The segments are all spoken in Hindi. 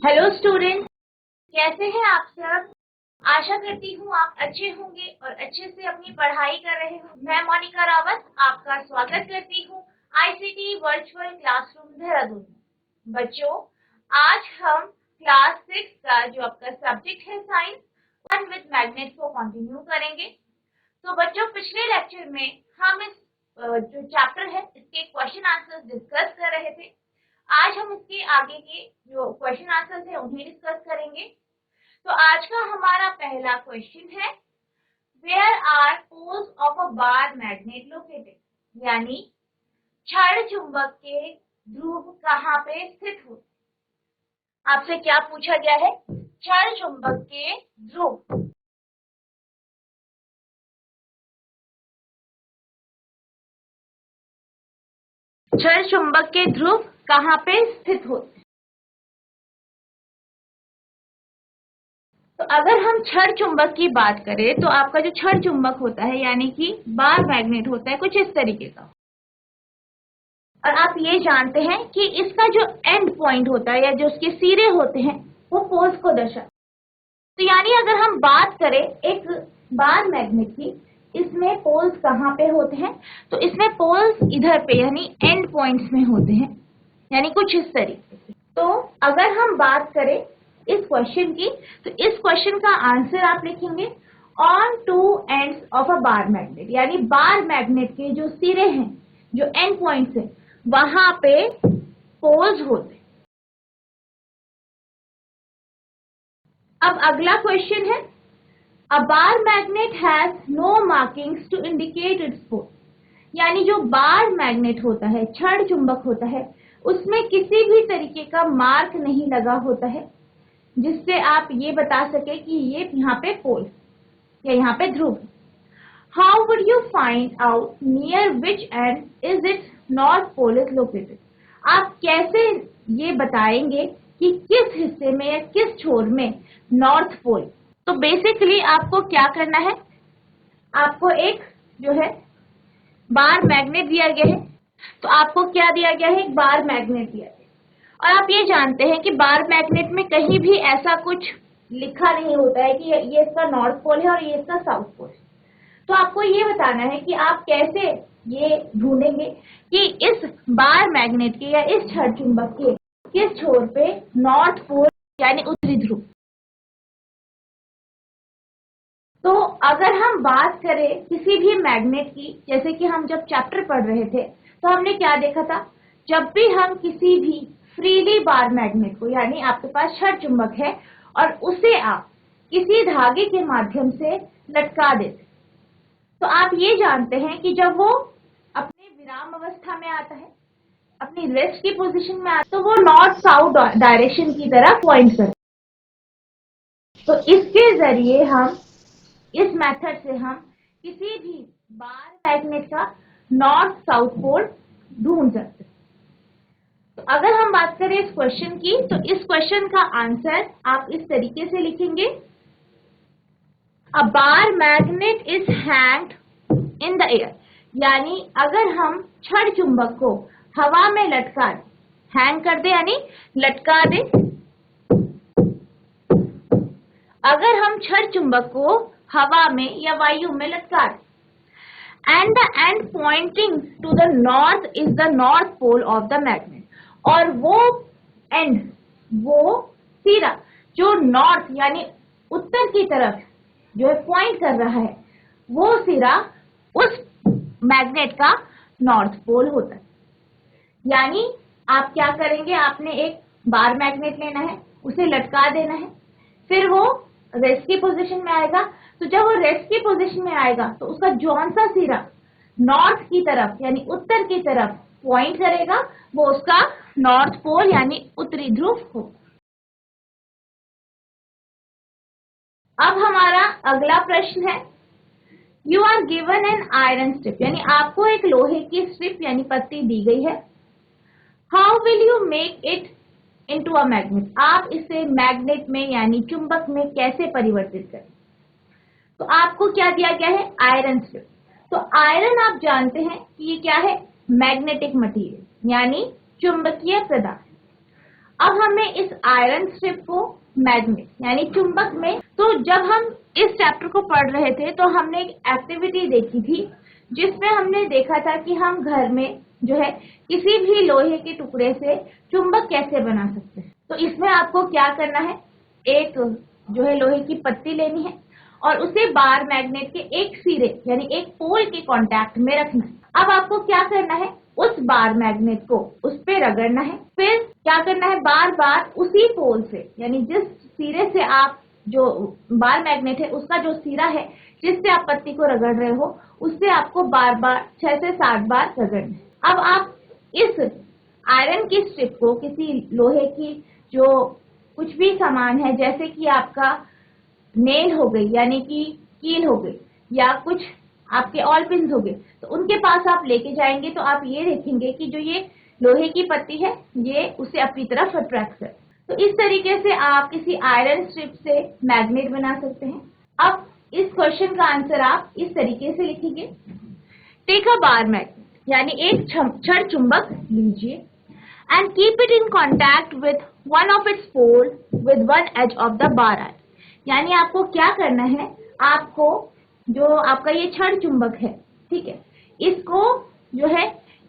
हेलो स्टूडेंट, कैसे हैं आप सब। आशा करती हूँ आप अच्छे होंगे और अच्छे से अपनी पढ़ाई कर रहे हो। मैं मोनिका रावत आपका स्वागत करती हूँ आईसीटी वर्चुअल क्लासरूम देहरादून। बच्चों, आज हम क्लास 6 का जो आपका सब्जेक्ट है साइंस वन विद मैग्नेट को कंटिन्यू करेंगे। तो बच्चों, पिछले लेक्चर में हम इस जो चैप्टर है इसके क्वेश्चन आंसर्स डिस्कस कर रहे थे। आज हम इसके आगे के जो क्वेश्चन आंसर्स है उन्हें डिस्कस करेंगे। तो आज का हमारा पहला क्वेश्चन है, where are poles of a bar magnet located, यानी क्षण चुंबक के ध्रुव कहाँ पे स्थित हो। आपसे क्या पूछा गया है, क्षण चुंबक के ध्रुव क्षण चुंबक के ध्रुव कहाँ पे स्थित होते हैं। तो अगर हम क्षण चुंबक की बात करें तो आपका जो क्षण चुंबक होता है यानी कि बार मैग्नेट होता है कुछ इस तरीके का। और आप ये जानते हैं कि इसका जो एंड पॉइंट होता है या जो उसके सिरे होते हैं वो पोल्स को दर्शाते हैं। तो यानी अगर हम बात करें एक बार मैग्नेट की, इसमें पोल्स कहाँ पे होते हैं, तो इसमें पोल्स इधर पे यानी एंड पॉइंट्स में होते हैं, यानी कुछ इस तरीके से। तो अगर हम बात करें इस क्वेश्चन की, तो इस क्वेश्चन का आंसर आप लिखेंगे on to ends of a bar magnet, यानी बार मैग्नेट के जो सिरे हैं, जो एंड पॉइंट्स हैं, वहां पे पोल्स होते हैं। अब अगला क्वेश्चन है, a bar magnet has no markings to indicate its pole, यानी जो बार मैग्नेट होता है, क्षण चुंबक होता है, उसमें किसी भी तरीके का मार्क नहीं लगा होता है जिससे आप ये बता सके कि ये यहाँ पे पोल या यहाँ पे ध्रुव। How would you find out near which end is it north pole is located, आप कैसे ये बताएंगे कि किस हिस्से में या किस छोर में नॉर्थ पोल। तो बेसिकली आपको क्या करना है, आपको एक जो है बार मैग्नेट दिया गया है। तो आपको क्या दिया गया है, एक बार मैग्नेट दिया गया है। और आप ये जानते हैं कि बार मैग्नेट में कहीं भी ऐसा कुछ लिखा नहीं होता है कि ये इसका नॉर्थ पोल है और ये इसका साउथ पोल है। तो आपको ये बताना है कि आप कैसे ये ढूंढेंगे कि इस बार मैग्नेट के या इस क्षण चुंबक के किस छोर पे नॉर्थ पोल यानी उत्तरी ध्रुव। तो अगर हम बात करें किसी भी मैग्नेट की, जैसे कि हम जब चैप्टर पढ़ रहे थे तो हमने क्या देखा था, जब भी हम किसी भी फ्रीली बार मैग्नेट को, यानी आपके पास क्षण चुंबक है और उसे आप किसी धागे के माध्यम से लटका देते, तो आप ये जानते हैं कि जब वो अपने विराम अवस्था में आता है, अपनी रेस्ट की पोजीशन में आता है, तो वो नॉर्थ साउथ डायरेक्शन की तरफ पॉइंट करता है। तो इसके जरिए हम, इस मेथड से हम किसी भी बार मैग्नेट का नॉर्थ साउथ पोल ढूंढ सकते हैं। तो अगर हम बात करें इस क्वेश्चन की, तो इस क्वेश्चन का आंसर आप इस तरीके से लिखेंगे, a bar magnet is hanged in the air, यानी अगर हम क्षण चुंबक को हवा में लटका दें, हैंग कर दे यानी लटका दे, अगर हम क्षण चुंबक को हवा में या वायु में लटका दें, and the end pointing to the north is the north pole of the magnet, और वो एंड, वो सिरा जो नॉर्थ यानी उत्तर की तरफ जो है पॉइंट कर रहा है, वो सिरा उस मैग्नेट का नॉर्थ पोल होता है। यानी आप क्या करेंगे, आपने एक बार मैग्नेट लेना है, उसे लटका देना है, फिर वो रेस्ट की पोजीशन में आएगा। तो जब वो रेस्ट की पोजीशन में आएगा तो उसका जौन सा सिरा नॉर्थ की तरफ यानी उत्तर की तरफ पॉइंट करेगा, वो उसका नॉर्थ पोल यानी उत्तरी ध्रुव होगा। अब हमारा अगला प्रश्न है, you are given an iron strip, यानी आपको एक लोहे की स्ट्रिप यानी पत्ती दी गई है। How will you make it into a magnet, आप इसे मैग्नेट में यानी चुंबक में कैसे परिवर्तित करें। तो आपको क्या दिया गया है, आयरन स्ट्रिप। तो आयरन आप जानते हैं कि ये क्या है, मैग्नेटिक मटेरियल यानी चुंबकीय पदार्थ। अब हमें इस आयरन स्ट्रिप को मैग्नेट यानी चुंबक में, तो जब हम इस चैप्टर को पढ़ रहे थे तो हमने एक एक्टिविटी देखी थी जिसमें हमने देखा था कि हम घर में जो है किसी भी लोहे के टुकड़े से चुंबक कैसे बना सकते हैं। तो इसमें आपको क्या करना है, एक जो है लोहे की पत्ती लेनी है और उसे बार मैग्नेट के एक सिरे यानी एक पोल के कांटेक्ट में रखना है। अब आपको क्या करना है, उस बार मैग्नेट को उस पे रगड़ना है, फिर क्या करना है, बार बार उसी पोल से यानी जिस सिरे से आप जो बार मैग्नेट है उसका जो सिरा है जिससे आप पत्ती को रगड़ रहे हो उससे आपको बार बार 6 से 7 बार रगड़ना है। अब आप इस आयरन की स्ट्रिप को किसी लोहे की जो कुछ भी सामान है जैसे कि आपका नेल हो गई यानी कि कील हो गई या कुछ आपके ऑल पिन्स हो गए, तो उनके पास आप लेके जाएंगे तो आप ये देखेंगे कि जो ये लोहे की पत्ती है ये उसे अपनी तरफ अट्रैक्ट करे। तो इस तरीके से आप किसी आयरन स्ट्रिप से मैग्नेट बना सकते हैं। अब इस क्वेश्चन का आंसर आप इस तरीके से लिखेंगे, टेक अ बार मैग्नेट यानी एक छड़ चुंबक लीजिए and keep it in contact with one of its pole with one edge of the bar iron. यानी आपको क्या करना है, आपको जो आपका ये छड़ चुंबक है, ठीक है, इसको जो है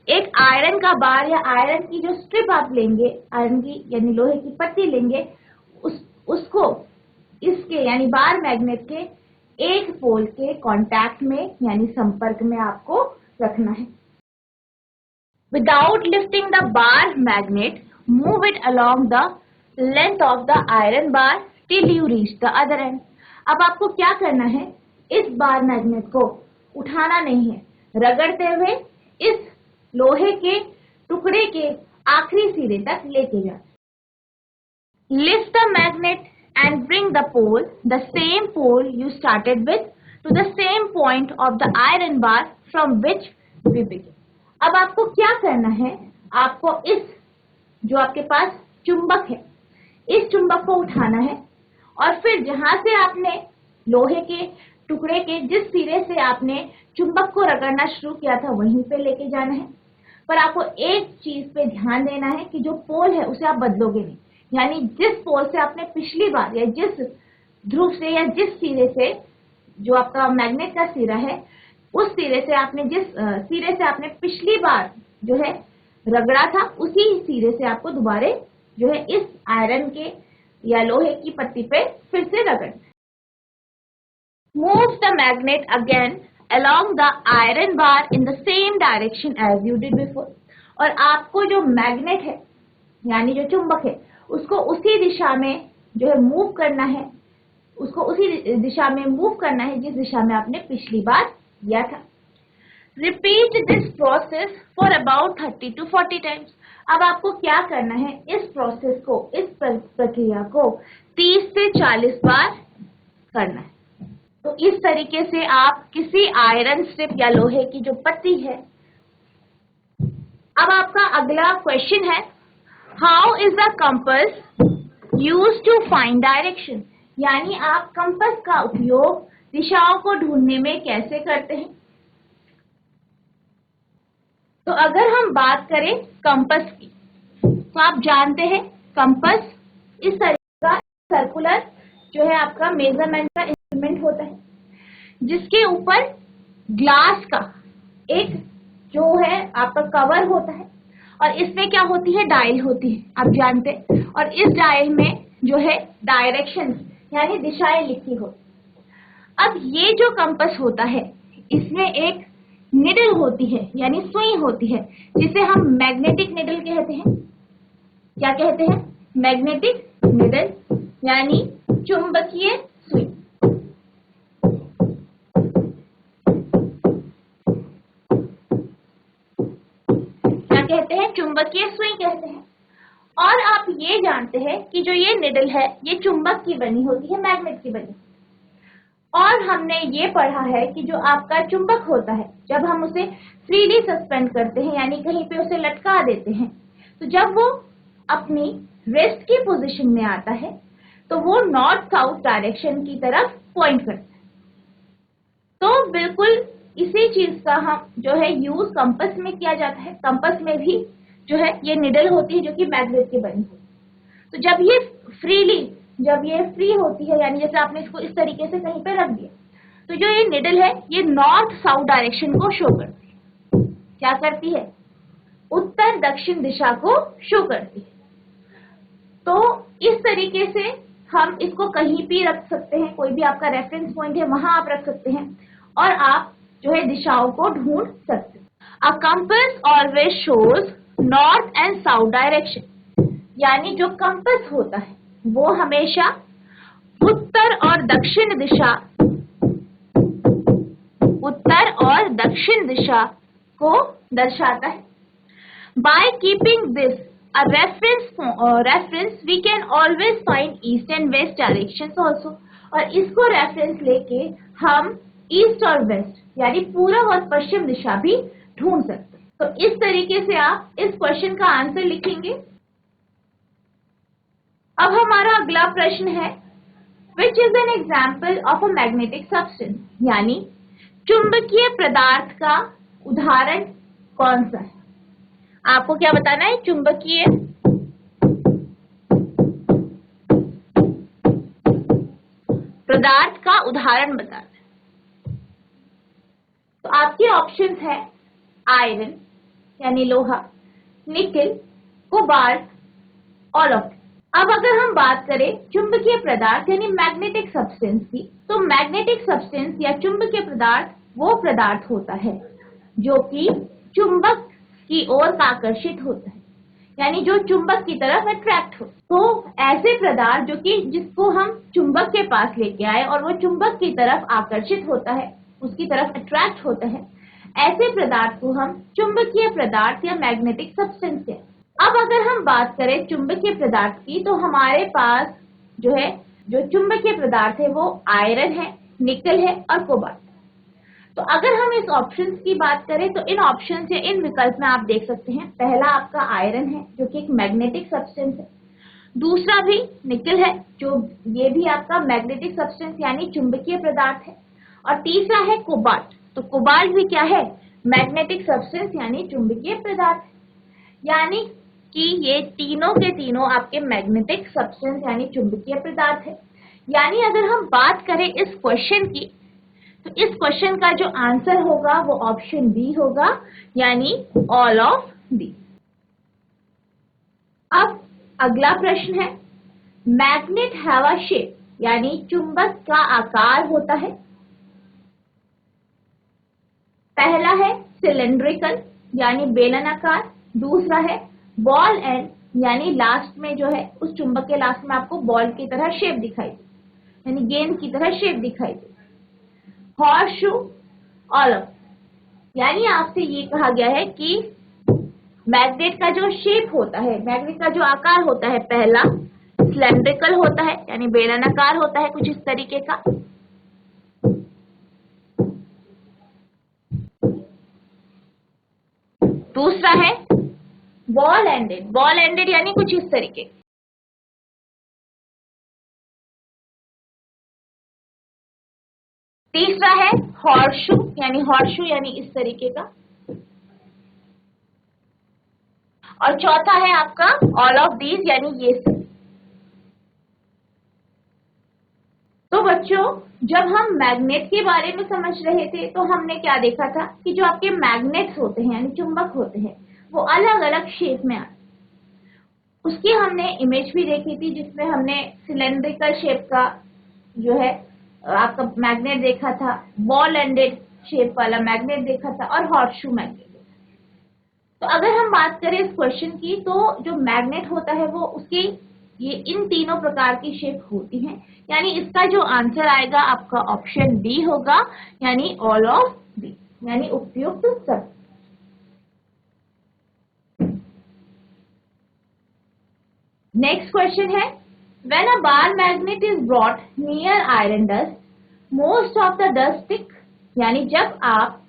एक आयरन का बार या आयरन की जो स्ट्रिप आप लेंगे, आयरन की यानी लोहे की पत्ती लेंगे, उसको इसके यानी बार मैग्नेट के एक पोल के कांटेक्ट में यानी संपर्क में आपको रखना है। Without lifting the bar magnet move it along the length of the iron bar till you reach the other and. अब आपको क्या करना है, इस बार मैग्नेट को उठाना नहीं है, रगड़ते हुए इस लोहे के टुकड़े के आखिरी सिरे तक लेके जाना। Lift the magnet and bring the pole, the same pole you started with, to the same point of the iron bar from which we began. अब आपको क्या करना है, आपको इस जो आपके पास चुंबक है इस चुंबक को उठाना है और फिर जहां से आपने लोहे के टुकड़े के जिस सिरे से आपने चुंबक को रगड़ना शुरू किया था वहीं पे लेके जाना है। पर आपको एक चीज पे ध्यान देना है कि जो पोल है उसे आप बदलोगे नहीं, यानी जिस पोल से आपने पिछली बार या जिस ध्रुव से या जिस सिरे से जो आपका मैग्नेट का सिरा है उस सिरे से आपने जिस सिरे से आपने पिछली बार जो है रगड़ा था उसी सिरे से आपको दोबारा जो है इस आयरन के या लोहे की पत्ती पे फिर से रगड़ना। Move the magnet again along the iron bar in the same direction as you did before। और आपको जो मैग्नेट है यानी जो चुंबक है उसको उसी दिशा में जो है मूव करना है, उसको उसी दिशा में मूव करना है जिस दिशा में आपने पिछली बार किया था। Repeat this process for about 30 to 40 times. अब आपको क्या करना है, इस प्रोसेस को, इस प्रक्रिया को 30 से 40 बार करना है। तो इस तरीके से आप किसी आयरन स्ट्रिप या लोहे की जो पत्ती है। अब आपका अगला क्वेश्चन है, how is the compass use to find direction. यानी आप कंपास का उपयोग दिशाओं को ढूंढने में कैसे करते हैं। तो अगर हम बात करें कंपास की, तो आप जानते हैं कंपास इस तरीके का सर्कुलर जो है आपका मेजरमेंट का इंस्ट्रूमेंट होता है जिसके ऊपर ग्लास का एक जो है आपका कवर होता है और इसमें क्या होती है, डायल होती है, आप जानते हैं। और इस डायल में जो है डायरेक्शन यानी दिशाएं लिखी होती। अब ये जो कंपास होता है इसमें एक निडल होती है यानी सुई होती है जिसे हम मैग्नेटिक निडल कहते हैं। क्या कहते हैं, मैग्नेटिक निडल यानी चुंबकीय सुई। कहते हैं चुंबकीय सुई कहते हैं। और आप ये जानते हैं कि जो ये निडल है ये चुंबक की बनी होती है, मैग्नेट की बनी। और हमने ये पढ़ा है कि जो आपका चुंबक होता है जब हम उसे फ्रीली सस्पेंड करते हैं यानी कहीं पे उसे लटका देते हैं, तो जब वो अपनी रेस्ट की पोजीशन में आता है तो वो नॉर्थ साउथ डायरेक्शन की तरफ पॉइंट करता है। तो बिल्कुल इसी चीज का हम जो है यूज कंपास में किया जाता है। कंपास में भी जो है ये निडल होती है जो कि मैग्नेट की बनी होती है। तो जब ये फ्री होती है, यानी जैसे आपने इसको इस तरीके से कहीं पे रख दिया, तो जो ये निडल है ये नॉर्थ साउथ डायरेक्शन को शो करती है। क्या करती है? उत्तर दक्षिण दिशा को शो करती है। तो इस तरीके से हम इसको कहीं भी रख सकते हैं, कोई भी आपका रेफरेंस पॉइंट है वहां आप रख सकते हैं और आप जो है दिशाओं को ढूंढ सकते हैं। A compass always shows north and south direction, यानी जो कंपास होता है वो हमेशा उत्तर और दक्षिण दिशा को दर्शाता है। By keeping this a reference we can always find east and west directions also, और इसको रेफरेंस लेके हम ईस्ट और वेस्ट यानी पूर्व और पश्चिम दिशा भी ढूंढ सकते हैं। तो इस तरीके से आप इस क्वेश्चन का आंसर लिखेंगे। अब हमारा अगला प्रश्न है which is an example of a magnetic substance, यानी चुंबकीय पदार्थ का उदाहरण कौन सा है। आपको क्या बताना है? चुंबकीय पदार्थ का उदाहरण बताना है। तो आपके ऑप्शंस है आयरन यानी लोहा, निकल, कोबाल्ट, ऑल ऑफ। अब अगर हम बात करें चुंबकीय पदार्थ यानी मैग्नेटिक सब्सटेंस की, तो मैग्नेटिक सब्सटेंस या चुंबकीय पदार्थ वो पदार्थ होता है जो कि चुंबक की ओर आकर्षित होता है, यानी जो चुंबक की तरफ अट्रैक्ट हो। तो ऐसे पदार्थ जो कि जिसको हम चुंबक के पास लेके आए और वो चुंबक की तरफ आकर्षित होता है, उसकी तरफ अट्रैक्ट होता है, ऐसे पदार्थ को हम चुंबकीय पदार्थ या मैग्नेटिक सब्सटेंस कहते हैं। अब अगर हम बात करें चुंबकीय पदार्थ की, तो हमारे पास जो है जो चुंबकीय पदार्थ है वो आयरन है, निकल है और कोबाल्ट। तो अगर हम इस ऑप्शंस की बात करें तो इन ऑप्शंस या इन विकल्प में आप देख सकते हैं, पहला आपका आयरन है जो कि एक मैग्नेटिक सब्सटेंस है, दूसरा भी निकल है जो ये भी आपका मैग्नेटिक सब्सटेंस यानी चुंबकीय पदार्थ है, और तीसरा है कोबाल्ट। तो कोबाल्ट भी क्या है? मैग्नेटिक सब्सटेंस यानी चुंबकीय पदार्थ, यानी कि ये तीनों के तीनों आपके मैग्नेटिक सब्सटेंस यानी चुंबकीय पदार्थ है। यानी अगर हम बात करें इस क्वेश्चन की, तो इस क्वेश्चन का जो आंसर होगा वो ऑप्शन बी होगा, यानी ऑल ऑफ दी। अब अगला प्रश्न है मैग्नेट हैव अ शेप, यानी चुंबक का आकार होता है। पहला है सिलेंड्रिकल यानी बेलनाकार, दूसरा है बॉल एंड यानी लास्ट में जो है उस चुंबक के लास्ट में आपको बॉल की तरह शेप दिखाई दे, यानी गेंद की तरह शेप दिखाई दे। हॉर्स शू, ऑलम, यानी आपसे ये कहा गया है कि मैग्नेट का जो शेप होता है, मैग्नेट का जो आकार होता है, पहला सिलेंड्रिकल होता है यानी बेलनाकार होता है कुछ इस तरीके का, दूसरा है बॉल एंडेड यानी कुछ इस तरीके, तीसरा है हॉर्सशू यानी इस तरीके का, और चौथा है आपका ऑल ऑफ दीज यानी ये सब। तो बच्चों जब हम मैग्नेट के बारे में समझ रहे थे तो हमने क्या देखा था कि जो आपके मैग्नेट्स होते हैं यानी चुंबक होते हैं वो अलग अलग शेप में आते, उसकी हमने इमेज भी देखी थी जिसमें हमने सिलेंड्रिकल शेप का जो है आपका मैग्नेट देखा था, बॉल एंडेड शेप वाला मैग्नेट देखा था और हॉर्सशू मैग्नेट देखा था। तो अगर हम बात करें इस क्वेश्चन की, तो जो मैग्नेट होता है वो उसकी ये इन तीनों प्रकार की शेप होती हैं, यानी इसका जो आंसर आएगा आपका ऑप्शन डी होगा, यानी ऑल ऑफ डी, यानी उपयुक्त सब। नेक्स्ट क्वेश्चन है when a bar magnet is brought near iron dust most of the dust stick, यानी जब आप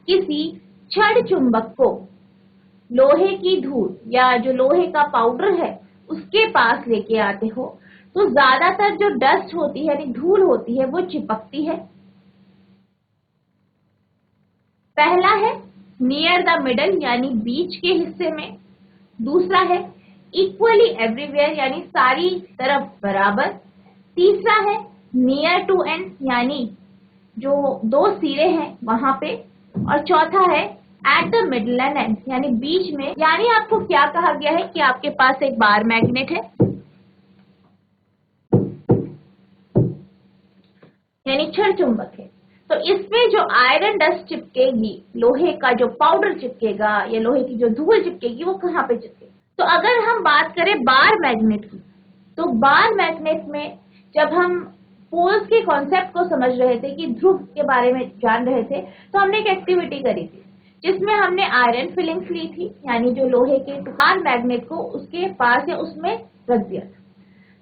किसी छड़ चुंबक को लोहे की धूल या जो लोहे का पाउडर है उसके पास लेके आते हो तो ज्यादातर जो डस्ट होती है यानी धूल होती है वो चिपकती है। पहला है नियर द मिडल यानी बीच के हिस्से में, दूसरा है इक्वली एवरीवेयर यानी सारी तरफ बराबर। तीसरा है नियर टू एंड यानी जो दो सिरे हैं वहां पे। और चौथा है at the middle and and यानी बीच में। यानी आपको क्या कहा गया है कि आपके पास एक बार मैग्नेट है यानी छड़ चुंबक है, तो इसमें जो आयरन डस्ट चिपकेगी, लोहे का जो पाउडर चिपकेगा या लोहे की जो धूल चिपकेगी वो कहाँ पे चिपकेगी। तो अगर हम बात करें बार मैग्नेट की, तो बार मैग्नेट में जब हम पोल्स के कॉन्सेप्ट को समझ रहे थे कि ध्रुव के बारे में जान रहे थे, तो हमने एक एक्टिविटी करी थी जिसमें हमने आयरन फिलिंग्स ली थी यानी जो लोहे के बार मैग्नेट को उसके पास या उसमें रख दिया था।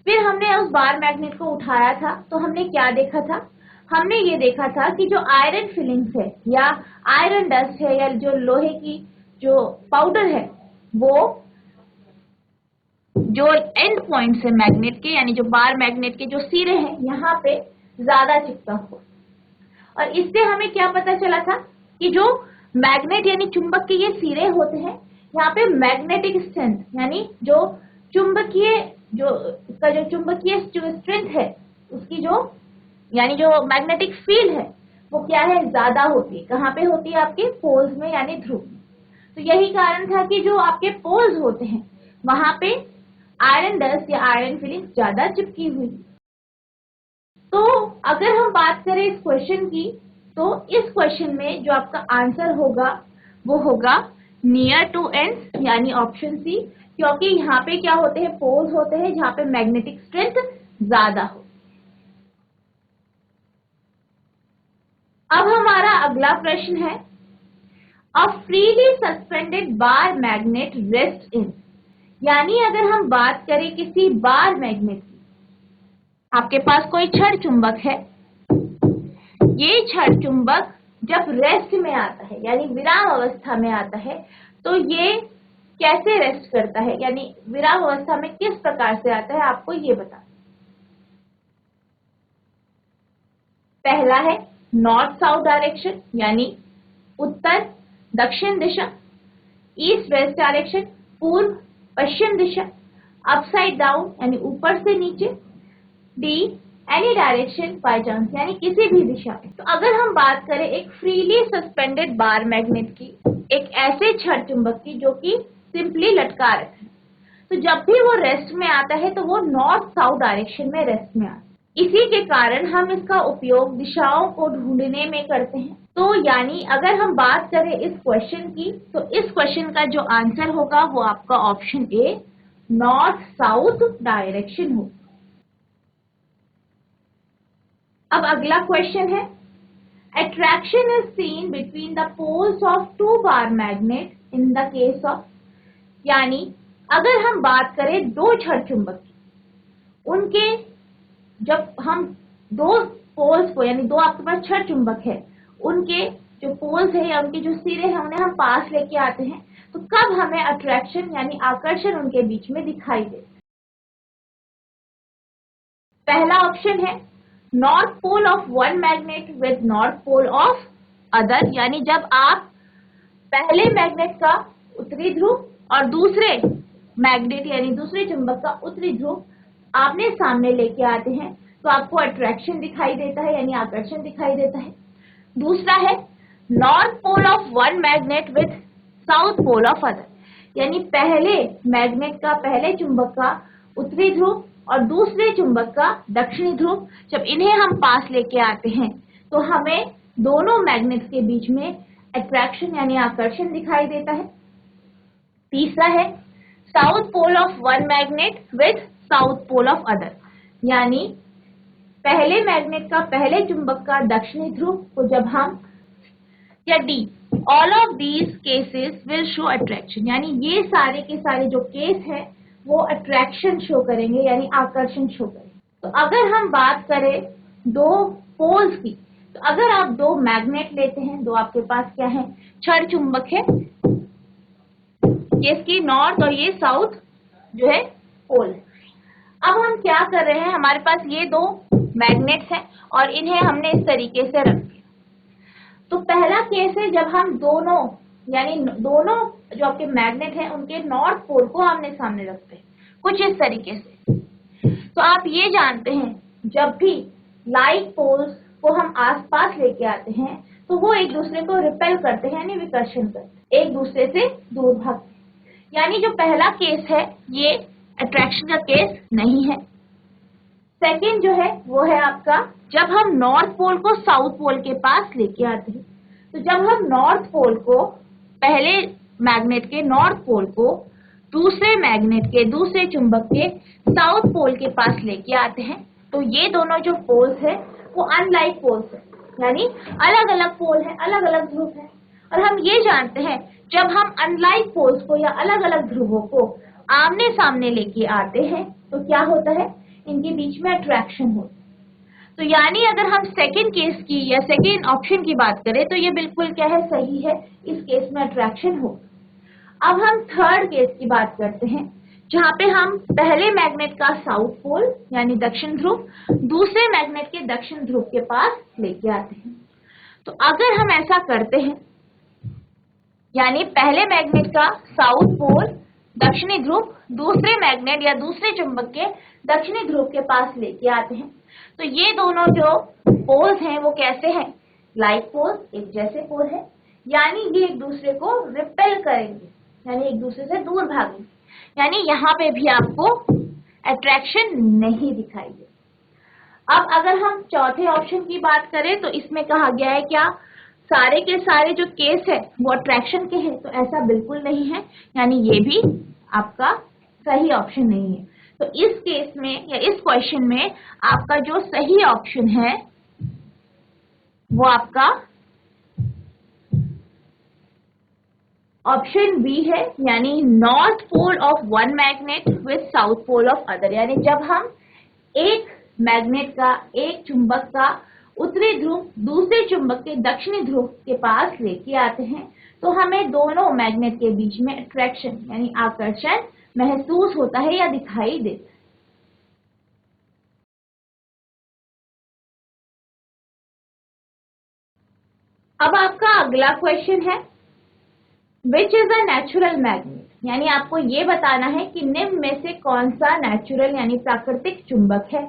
फिर हमने उस बार मैग्नेट को उठाया था, तो हमने क्या देखा था, हमने ये देखा था कि जो आयरन फिलिंग्स है या आयरन डस्ट है या जो लोहे की जो पाउडर है वो जो एंड पॉइंट्स है मैग्नेट के यानी जो बार मैग्नेट के जो सिरे हैं यहाँ पे ज्यादा चिपका हो। और इससे हमें क्या पता चला था कि जो मैग्नेट यानी चुंबक के ये सिरे होते हैं यहाँ पे मैग्नेटिक स्ट्रेंथ यानी जो चुंबकीय जो इसका जो चुंबकीय स्ट्रेंथ है उसकी जो यानी जो मैग्नेटिक फील्ड है वो क्या है, ज्यादा होती है। कहाँ पे होती है, आपके पोल्स में यानी ध्रुव में। तो यही कारण था कि जो आपके पोल्स होते हैं वहां पे आयरन डस्ट या आयरन फिलिंग ज्यादा चिपकी हुई। तो अगर हम बात करें इस क्वेश्चन की, तो इस क्वेश्चन में जो आपका आंसर होगा वो होगा नियर टू एंड यानी ऑप्शन सी, क्योंकि यहाँ पे क्या होते हैं, पोल्स होते हैं जहाँ पे मैग्नेटिक स्ट्रेंथ ज्यादा हो। अब हमारा अगला प्रश्न है a freely suspended bar magnet rest in, यानी अगर हम बात करें किसी बार मैग्नेट की, आपके पास कोई छड़ चुंबक है, ये छड़ चुंबक जब रेस्ट में आता है यानी विराम अवस्था में आता है, तो ये कैसे रेस्ट करता है यानी विराम अवस्था में किस प्रकार से आता है, आपको ये बता। पहला है नॉर्थ साउथ डायरेक्शन यानी उत्तर दक्षिण दिशा, ईस्ट वेस्ट डायरेक्शन पूर्व पश्चिम दिशा, अपसाइड डाउन यानी ऊपर से नीचे, D any direction by chance यानी किसी भी दिशा में। तो अगर हम बात करें एक फ्रीली सस्पेंडेड बार मैग्नेट की, एक ऐसे छड़ चुंबक की जो कि सिंपली लटका रहता है, तो जब भी वो रेस्ट में आता है तो वो नॉर्थ साउथ डायरेक्शन में रेस्ट में आता है। इसी के कारण हम इसका उपयोग दिशाओं को ढूंढने में करते हैं। तो यानी अगर हम बात करें इस क्वेश्चन की, तो इस क्वेश्चन का जो आंसर होगा वो आपका option A north south direction हो। अब अगला क्वेश्चन है attraction is seen between the poles of two bar magnet in the case of, यानी अगर हम बात करें दो छड़ चुंबक की, उनके जब हम दो पोल्स को यानी दो आपके पास छड़ चुंबक है, उनके जो पोल्स है या उनके जो सिरे हैं उन्हें हम पास लेके आते हैं, तो कब हमें अट्रैक्शन यानी आकर्षण उनके बीच में दिखाई दे। पहला ऑप्शन है north pole of one magnet with north pole of other, यानी जब आप पहले मैग्नेट का उत्तरी ध्रुव और दूसरे मैग्नेट यानी दूसरे चुंबक का उत्तरी ध्रुव आपने सामने लेके आते हैं, तो आपको अट्रैक्शन दिखाई देता है यानी आकर्षण दिखाई देता है। दूसरा है north pole of one magnet with south pole of other, यानी पहले मैग्नेट का पहले चुंबक का उत्तरी ध्रुव और दूसरे चुंबक का दक्षिणी ध्रुव, जब इन्हें हम पास लेके आते हैं तो हमें दोनों मैग्नेट्स के बीच में अट्रैक्शन यानी आकर्षण दिखाई देता है। तीसरा है south pole of one magnet with south pole of other, यानी पहले मैग्नेट का पहले चुंबक का दक्षिणी ध्रुव को जब हम, या D all of these cases will show attraction, यानी ये सारे के सारे जो केस है वो अट्रैक्शन शो करेंगे यानी आकर्षण शो करेंगे। तो अगर हम बात करें दो पोल्स की, तो अगर आप दो मैग्नेट लेते हैं, दो आपके पास क्या है, छड़ चुंबक है, ये इसकी नॉर्थ और ये साउथ जो है पोल है। अब हम क्या कर रहे हैं, हमारे पास ये दो मैग्नेट्स हैं और इन्हें हमने इस तरीके से रख दिया। तो पहला केस है जब हम दोनों यानी दोनों जो आपके मैग्नेट है उनके नॉर्थ पोल को आमने सामने रखते हैं, कुछ इस तरीके से। तो आप ये जानते हैं जब भी लाइक पोल्स को हम आसपास लेके आते हैं तो वो एक दूसरे को रिपेल करते हैं, यानी विकर्षण करते हैं, एक दूसरे से दूर भागते हैं। यानी जो पहला केस है ये अट्रैक्शन का केस नहीं है। सेकेंड जो है वो है आपका जब हम नॉर्थ पोल को साउथ पोल के पास लेके आते हैं। तो जब हम नॉर्थ पोल को, पहले मैग्नेट के नॉर्थ पोल को दूसरे मैग्नेट के, दूसरे चुंबक के साउथ पोल के पास लेके आते हैं, तो ये दोनों जो पोल्स है वो अनलाइक पोल्स है, यानी अलग अलग पोल है, अलग अलग ध्रुव है। और हम ये जानते हैं जब हम अनलाइक पोल्स को या अलग अलग ध्रुवों को आमने सामने लेके आते हैं तो क्या होता है, इनके बीच में अट्रैक्शन होता है। तो यानी अगर हम सेकेंड केस की या सेकेंड ऑप्शन की बात करें तो ये बिल्कुल क्या है, सही है, इस केस में अट्रैक्शन हो। अब हम थर्ड केस की बात करते हैं जहां पे हम पहले मैग्नेट का साउथ पोल यानी दक्षिण ध्रुव दूसरे मैग्नेट के दक्षिण ध्रुव के पास लेके आते हैं। तो अगर हम ऐसा करते हैं, यानी पहले मैग्नेट का साउथ पोल दक्षिणी ध्रुव दूसरे मैग्नेट या दूसरे चुंबक के दक्षिणी ध्रुव के पास लेके आते हैं, तो ये दोनों जो पोल्स हैं वो कैसे हैं, लाइक पोल्स, एक जैसे पोल है, यानी ये एक दूसरे को रिपेल करेंगे, यानी एक दूसरे से दूर भागेंगे, यानी यहाँ पे भी आपको अट्रैक्शन नहीं दिखाई दे। अब अगर हम चौथे ऑप्शन की बात करें तो इसमें कहा गया है क्या सारे के सारे जो केस है वो अट्रैक्शन के हैं, तो ऐसा बिल्कुल नहीं है, यानी ये भी आपका सही ऑप्शन नहीं है। तो इस केस में या इस क्वेश्चन में आपका जो सही ऑप्शन है वो आपका ऑप्शन बी है, यानी north pole of one magnet with south pole of other. यानी जब हम एक मैग्नेट का, एक चुंबक का उत्तरी ध्रुव दूसरे चुंबक के दक्षिणी ध्रुव के पास लेके आते हैं तो हमें दोनों मैग्नेट के बीच में अट्रैक्शन यानी आकर्षण महसूस होता है या दिखाई देता है। अब आपका अगला क्वेश्चन है which is a natural magnet, यानी आपको ये बताना है कि निम्न में से कौन सा नेचुरल यानी प्राकृतिक चुंबक है।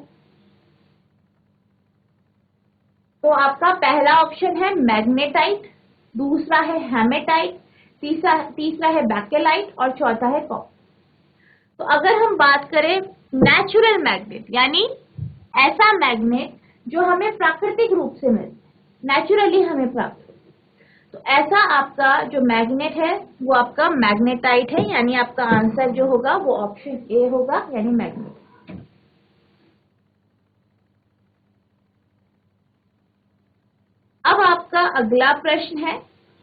तो आपका पहला ऑप्शन है मैग्नेटाइट, दूसरा है हेमेटाइट, तीसरा है बैकेलाइट और चौथा है कॉपर। तो अगर हम बात करें नेचुरल मैग्नेट यानी ऐसा मैग्नेट जो हमें प्राकृतिक रूप से मिलता है, नेचुरली हमें प्राप्त हो, तो ऐसा आपका जो मैग्नेट है वो आपका मैग्नेटाइट है, यानी आपका आंसर जो होगा वो ऑप्शन ए होगा, यानी मैग्नेट। अब आपका अगला प्रश्न है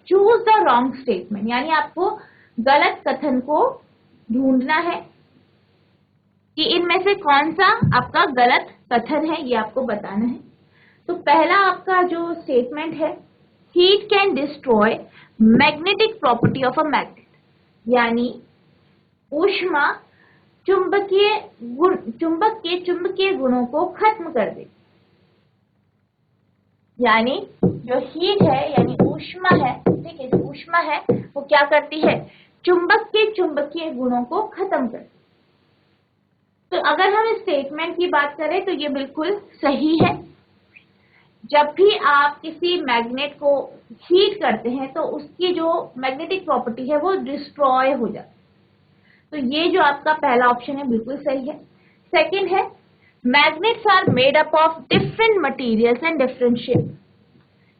चूज द रॉन्ग स्टेटमेंट, यानी आपको गलत कथन को ढूंढना है कि इनमें से कौन सा आपका गलत कथन है, ये आपको बताना है। तो पहला आपका जो स्टेटमेंट है heat can destroy magnetic property of a magnet, यानी ऊष्मा चुंबक के चुंबकीय गुणों को खत्म कर दे। यानी जो हीट है यानी ऊष्मा है, ठीक है, ऊष्मा है वो क्या करती है, चुंबक के चुंबकीय गुणों को खत्म करती है। तो अगर हम इस स्टेटमेंट की बात करें तो ये बिल्कुल सही है। जब भी आप किसी मैग्नेट को हीट करते हैं तो उसकी जो मैग्नेटिक प्रॉपर्टी है वो डिस्ट्रॉय हो जाती है। तो ये जो आपका पहला ऑप्शन है बिल्कुल सही है। सेकंड है magnets are made up of different materials and different shape,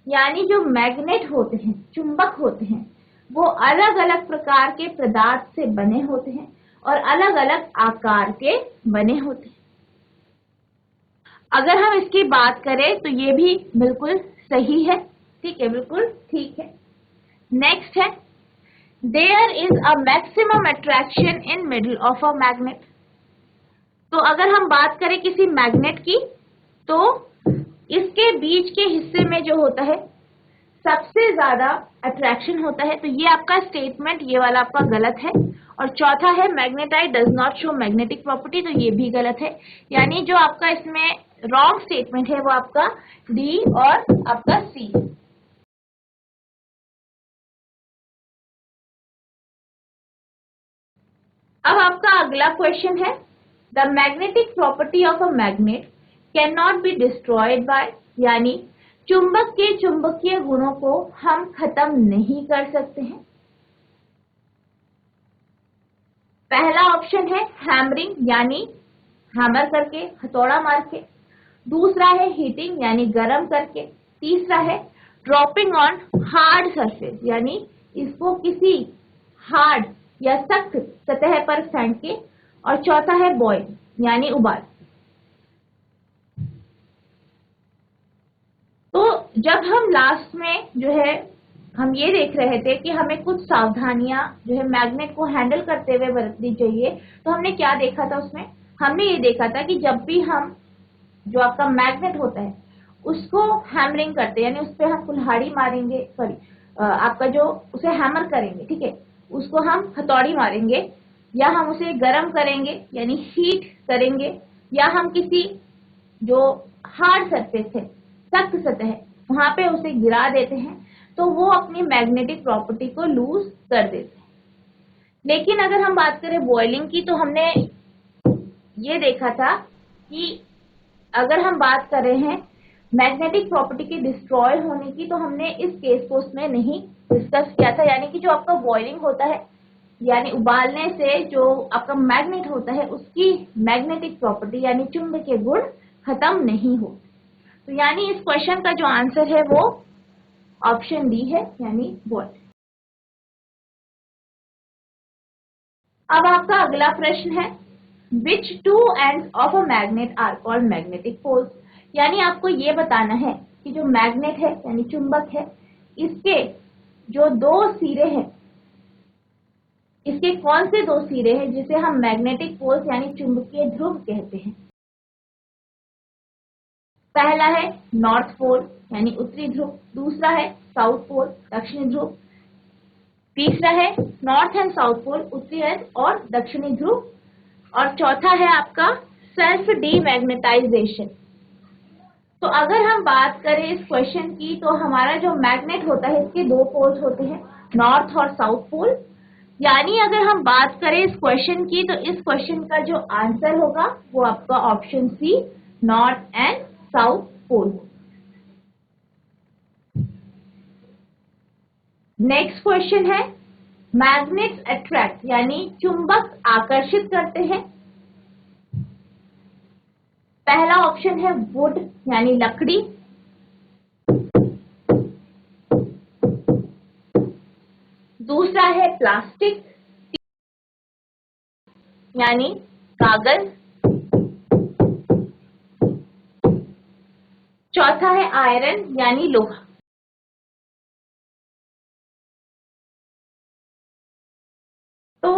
यानी जो मैग्नेट होते हैं, चुंबक होते हैं, वो अलग अलग प्रकार के पदार्थ से बने होते हैं और अलग अलग आकार के बने होते हैं। अगर हम इसकी बात करें तो ये भी बिल्कुल सही है, ठीक है, बिल्कुल ठीक है। नेक्स्ट है there is a maximum attraction in middle of a magnet. तो अगर हम बात करें किसी मैग्नेट की तो इसके बीच के हिस्से में जो होता है सबसे ज्यादा अट्रैक्शन होता है। तो ये आपका स्टेटमेंट, ये वाला आपका गलत है। और चौथा है magnetite does not show magnetic property, तो ये भी गलत है। यानी जो आपका इसमें रॉन्ग स्टेटमेंट है वो आपका डी और आपका सी है। अब आपका अगला क्वेश्चन है, the magnetic property of a magnet can not be destroyed by, यानी चुंबक के चुंबकीय गुणों को हम खत्म नहीं कर सकते हैं। पहला ऑप्शन है हैमरिंग, यानी हैमर करके, हथौड़ा मार के। दूसरा है हीटिंग, यानी गर्म करके। तीसरा है ड्रॉपिंग ऑन हार्ड सरफेस, यानी इसको किसी हार्ड या सख्त सतह पर फेंक के। और चौथा है बॉयल, यानी उबाल। तो जब हम लास्ट में जो है हम ये देख रहे थे कि हमें कुछ सावधानियां जो है मैग्नेट को हैंडल करते हुए बरतनी चाहिए, तो हमने क्या देखा था उसमें? हमने ये देखा था कि जब भी हम जो आपका मैग्नेट होता है उसको हैमरिंग करते हैं, यानी उस पर हम कुल्हाड़ी मारेंगे, सॉरी आपका जो उसे हैमर करेंगे, ठीक है, उसको हम हथौड़ी मारेंगे, या हम उसे गर्म करेंगे यानी हीट करेंगे, या हम किसी जो हार्ड सरफेस है, सख्त सतह है, वहां पे उसे गिरा देते हैं, तो वो अपनी मैग्नेटिक प्रॉपर्टी को लूज कर देते हैं। लेकिन अगर हम बात करें बॉइलिंग की, तो हमने ये देखा था कि अगर हम बात कर रहे हैं मैग्नेटिक प्रॉपर्टी के डिस्ट्रॉय होने की, तो हमने इस केस को उसमें नहीं डिस्कस किया था। यानी कि जो आपका बॉइलिंग होता है, यानी उबालने से जो आपका मैग्नेट होता है उसकी मैग्नेटिक प्रॉपर्टी यानी चुंबकीय गुण खत्म नहीं हो। तो यानी इस क्वेश्चन का जो आंसर है वो ऑप्शन डी है, यानी बॉइल। अब आपका अगला प्रश्न है, which two ends of a magnet are called magnetic poles, यानी आपको ये बताना है कि जो मैग्नेट है यानी चुंबक है, इसके जो दो सिरे हैं, इसके कौन से दो सिरे हैं जिसे हम मैग्नेटिक पोल्स यानी चुंबकीय ध्रुव कहते हैं? पहला है नॉर्थ पोल यानी उत्तरी ध्रुव, दूसरा है साउथ पोल दक्षिणी ध्रुव, तीसरा है नॉर्थ एंड साउथ पोल उत्तरी और दक्षिणी ध्रुव, और चौथा है आपका सेल्फ डीमैग्नेटाइजेशन। तो अगर हम बात करें इस क्वेश्चन की, तो हमारा जो मैग्नेट होता है इसके दो पोल्स होते हैं, नॉर्थ और साउथ पोल। यानी अगर हम बात करें इस क्वेश्चन की, तो इस क्वेश्चन का जो आंसर होगा वो आपका option C north and south pole. Next question है, मैग्नेट्स अट्रैक्ट यानी चुंबक आकर्षित करते हैं। पहला ऑप्शन है वुड यानी लकड़ी, दूसरा है प्लास्टिक यानी कागज, चौथा है आयरन यानी लोहा। तो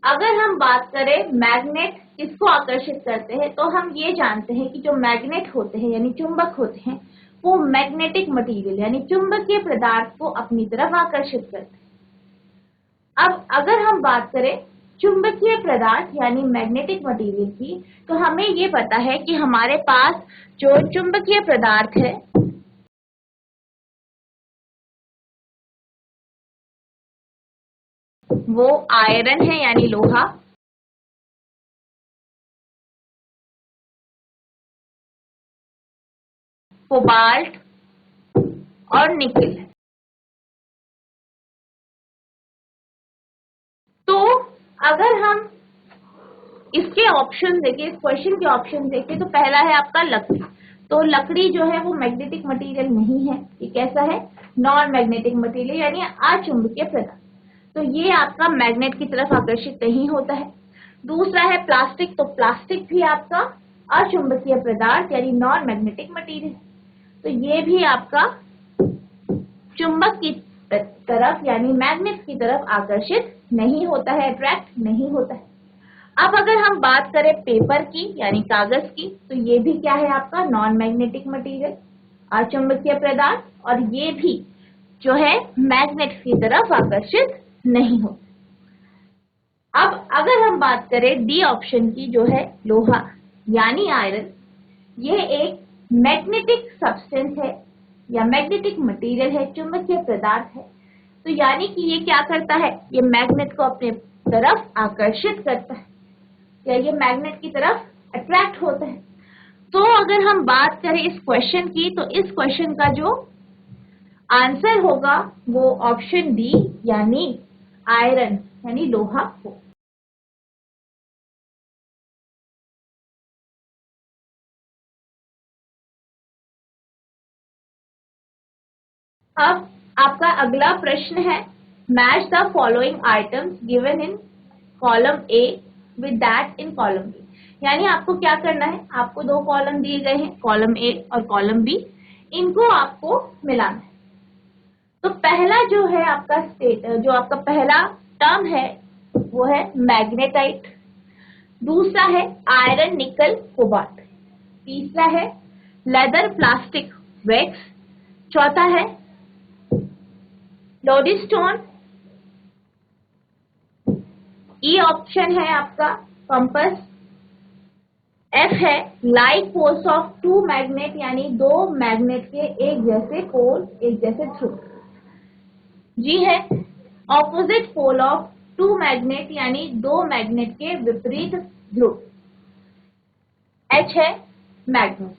अगर हम बात करें मैग्नेट किसको आकर्षित करते हैं, तो हम ये जानते हैं कि जो मैग्नेट होते हैं यानी चुंबक होते हैं, वो मैग्नेटिक मटेरियल यानी चुंबकीय पदार्थ को अपनी तरफ आकर्षित करते हैं। अब अगर हम बात करें चुंबकीय पदार्थ यानी मैग्नेटिक मटेरियल की, तो हमें ये पता है कि हमारे पास जो चुंबकीय पदार्थ है वो आयरन है यानी लोहा, कोबाल्ट और निकेल है। तो अगर हम इसके ऑप्शन देखें, इस क्वेश्चन के ऑप्शन देखें, तो पहला है आपका लकड़ी। तो लकड़ी जो है वो मैग्नेटिक मटेरियल नहीं है, ये कैसा है? नॉन मैग्नेटिक मटेरियल यानी अचुंबकीय पदार्थ। तो ये आपका मैग्नेट की तरफ आकर्षित नहीं होता है। दूसरा है प्लास्टिक, तो प्लास्टिक भी आपका अचुंबकीय पदार्थ यानी नॉन मैग्नेटिक मटेरियल। तो ये भी आपका चुंबक की तरफ यानी मैग्नेट की तरफ आकर्षित नहीं होता है, अट्रैक्ट नहीं होता है। अब अगर हम बात करें पेपर की यानी कागज की, तो ये भी क्या है आपका नॉन मैग्नेटिक मटेरियल अचुंबकीय पदार्थ, और ये भी जो है मैग्नेट की तरफ आकर्षित नहीं होता। अब अगर हम बात करें डी ऑप्शन की, जो है लोहा यानी आयरन, ये एक मैग्नेटिक सब्सटेंस है या मैग्नेटिक मटेरियल है, चुंबकीय पदार्थ है। तो यानी कि ये क्या करता है, ये मैग्नेट को अपने तरफ आकर्षित करता है या ये मैग्नेट की तरफ अट्रैक्ट होता है। तो अगर हम बात करें इस क्वेश्चन की, तो इस क्वेश्चन का जो आंसर होगा वो ऑप्शन डी यानी आयरन यानी लोहा हो। अब आपका अगला प्रश्न है, match the following items given in column A with that in column B. यानी आपको क्या करना है, आपको दो कॉलम दिए गए हैं, कॉलम ए और कॉलम बी, इनको आपको मिलाना है। तो पहला जो है आपका जो आपका पहला टर्म है वो है मैग्नेटाइट, दूसरा है आयरन निकल कोबाल्ट, तीसरा है लेदर प्लास्टिक वैक्स, चौथा है लोडीस्टोन, ई ऑप्शन है आपका कंपास, एफ है like poles of two magnet यानी दो मैग्नेट के एक जैसे पोल एक जैसे ध्रुव, जी है opposite pole of two magnet यानी दो मैग्नेट के विपरीत ध्रुव, एच है मैग्नेट।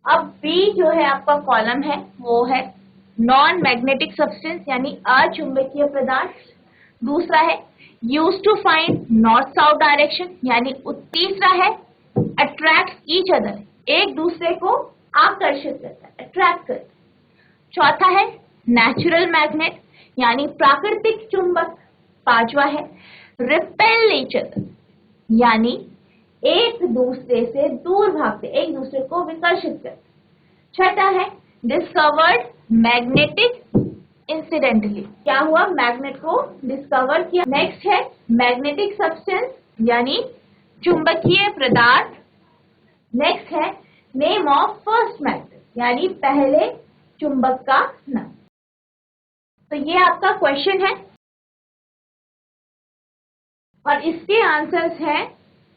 अब बी जो है आपका कॉलम है वो है नॉन मैग्नेटिक सब्सटेंस यानी अचुंबकीय पदार्थ, दूसरा है use to find north south direction यानी तीसरा है अट्रैक्ट ईच अदर, एक दूसरे को आकर्षित करता है, अट्रैक्ट करता है, चौथा है नेचुरल मैग्नेट यानी प्राकृतिक चुंबक, पांचवा है रिपेल ईच अदर यानी एक दूसरे से दूर भागते, एक दूसरे को विकर्षित करते, छठा है डिस्कवर्ड मैग्नेटिक इंसिडेंटली, क्या हुआ मैग्नेट को डिस्कवर किया, नेक्स्ट है मैग्नेटिक सब्सटेंस यानी चुंबकीय पदार्थ, नेक्स्ट है नेम ऑफ फर्स्ट मैग्नेट यानी पहले चुंबक का नाम। तो ये आपका क्वेश्चन है और इसके आंसर्स हैं,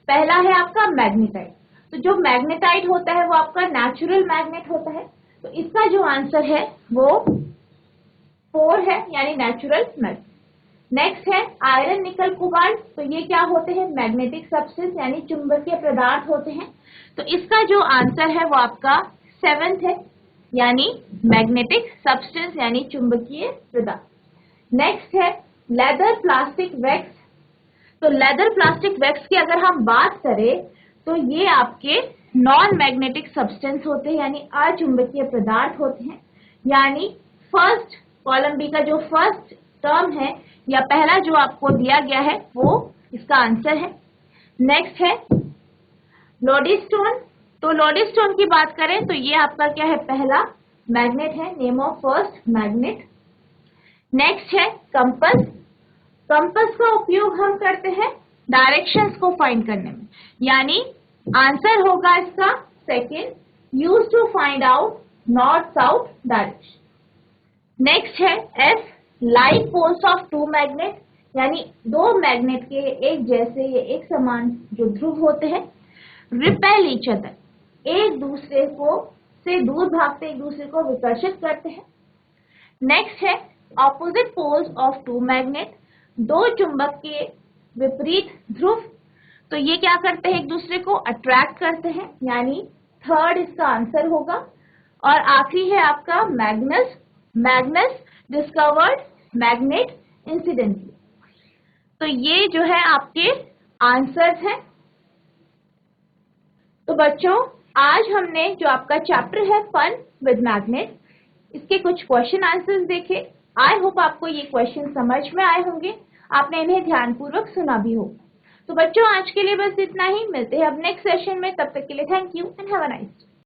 पहला है आपका मैग्नेटाइट, तो जो मैग्नेटाइट होता है वो आपका नेचुरल मैग्नेट होता है, तो इसका जो आंसर है वो 4 है यानी नेचुरल मैग्नेट। नेक्स्ट है आयरन निकल कोबाल्ट, तो ये क्या होते हैं मैग्नेटिक सब्सटेंस यानी चुंबकीय पदार्थ होते हैं, तो इसका जो आंसर है वो आपका 7th है यानी मैग्नेटिक सब्सटेंस यानी चुंबकीय पदार्थ। नेक्स्ट है लेदर प्लास्टिक वैक्स, तो लेदर प्लास्टिक वैक्स की अगर हम बात करें तो ये आपके नॉन मैग्नेटिक सब्सटेंस होते हैं यानी अचुंबकीय पदार्थ होते हैं, यानी फर्स्ट कॉलम बी का जो फर्स्ट टर्म है या पहला जो आपको दिया गया है वो इसका आंसर है। नेक्स्ट है लोडीस्टोन, तो लोडीस्टोन की बात करें तो ये आपका क्या है पहला मैग्नेट है, name of first magnet. Next है कंपास, कंपास का उपयोग हम करते हैं डायरेक्शंस को फाइंड करने में, यानी आंसर होगा इसका second, use to find out north south direction. Next है as like poles of two magnet, यानी दो मैग्नेट के एक जैसे या एक समान जो ध्रुव होते हैं, रिपेल ईच अदर, एक दूसरे को से दूर भागते, एक दूसरे को विकर्षित करते हैं। नेक्स्ट है opposite poles of two magnet, दो चुंबक के विपरीत ध्रुव, तो ये क्या करते हैं एक दूसरे को अट्रैक्ट करते हैं, यानी थर्ड इसका आंसर होगा। और आखिरी है आपका Magnus, Magnus discovered magnet incidentally, तो ये जो है आपके आंसर्स हैं। तो बच्चों आज हमने जो आपका चैप्टर है फन विद मैग्नेट, इसके कुछ क्वेश्चन आंसर्स देखे। आई होप आपको ये क्वेश्चन समझ में आए होंगे, आपने इन्हें ध्यानपूर्वक सुना भी होगा। तो बच्चों आज के लिए बस इतना ही, मिलते हैं अब नेक्स्ट सेशन में, तब तक के लिए thank you and have a nice day.